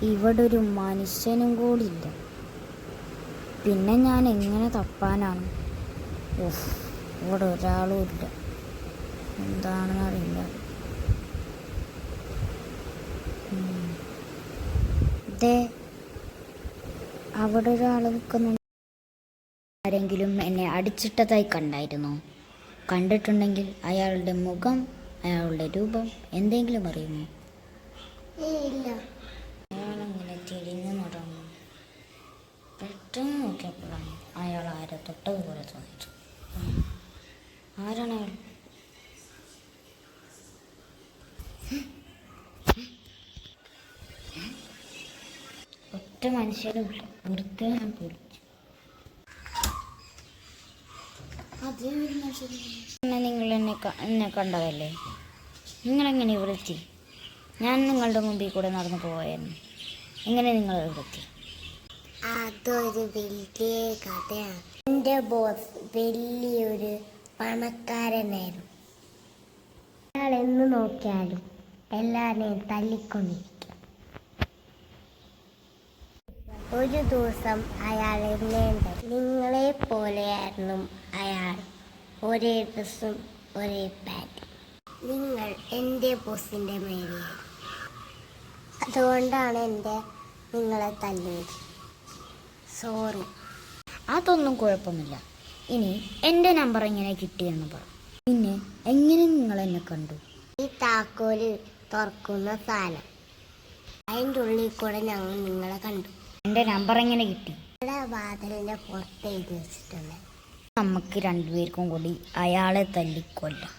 ഇവിടെ ഒരു മനുഷ്യനും കൂടിയില്ല. പിന്നെ ഞാൻ എങ്ങനെ തപ്പാനാണ്? ഓഹ്, ഇവിടെ ഒരാളും ഇല്ല. എന്താണെന്ന് അറിയില്ല. ഇതേ അവിടെ ഒരാൾ നിൽക്കുന്നുണ്ട്. ആരെങ്കിലും എന്നെ അടിച്ചിട്ടതായി കണ്ടായിരുന്നോ? കണ്ടിട്ടുണ്ടെങ്കിൽ അയാളുടെ മുഖം, അയാളുടെ രൂപം എന്തെങ്കിലും അറിയുമോ? ഇല്ല. അയാളങ്ങനെ തിരിഞ്ഞു നടന്നു. പെട്ടെന്ന് നോക്കിയപ്പോഴാണ് അയാൾ ആരെ തൊട്ടതുപോലെ തോന്നിച്ചു. ആരാണ് അയാൾ? ഒറ്റ മനുഷ്യരുമില്ല. വെറുതെ ഞാൻ പേടിച്ചു. നിങ്ങൾ എന്നെ കണ്ടതല്ലേ? നിങ്ങളെങ്ങനെ ഇവിടെ എത്തി? ഞാൻ നിങ്ങളുടെ മുമ്പിൽ കൂടെ നടന്നു പോവായിരുന്നു. എങ്ങനെ നിങ്ങൾ ഇവിടെ എത്തി? അതൊരു വലിയ കഥയാണ്. എൻ്റെ ബോസ് വലിയൊരു പണക്കാരനായിരുന്നു. അയാൾ എന്ന് നോക്കിയാലും എല്ലാവരെയും തല്ലിക്കൊണ്ടിരിക്കും. ഒരു ദിവസം അയാൾ എന്നെ നിങ്ങളെ പോലെയായിരുന്നു അയാൾ. ഒരേ ഡ്രസ്സും ഒരേ പാൻറ്റും. നിങ്ങൾ എൻ്റെ ബോസിൻ്റെ മേലെയായി. അതുകൊണ്ടാണ് നിങ്ങളെ തല്ലിയത്. സോറി. അതൊന്നും കുഴപ്പമില്ല. ഇനി എൻ്റെ നമ്പർ എങ്ങനെ കിട്ടിയെന്ന് പറ. പിന്നെ എങ്ങനെ നിങ്ങൾ എന്നെ കണ്ടു? ഈ താക്കോല് തുറക്കുന്ന സാധനം, അതിൻ്റെ ഉള്ളിൽ കൂടെ ഞങ്ങൾ നിങ്ങളെ കണ്ടു. എൻ്റെ നമ്പർ എങ്ങനെ കിട്ടി? വാതിലിൻ്റെ പുറത്ത് എഴുതി വെച്ചിട്ടുണ്ട്. നമുക്ക് രണ്ടുപേർക്കും കൂടി അയാളെ തല്ലിക്കൊല്ലാം.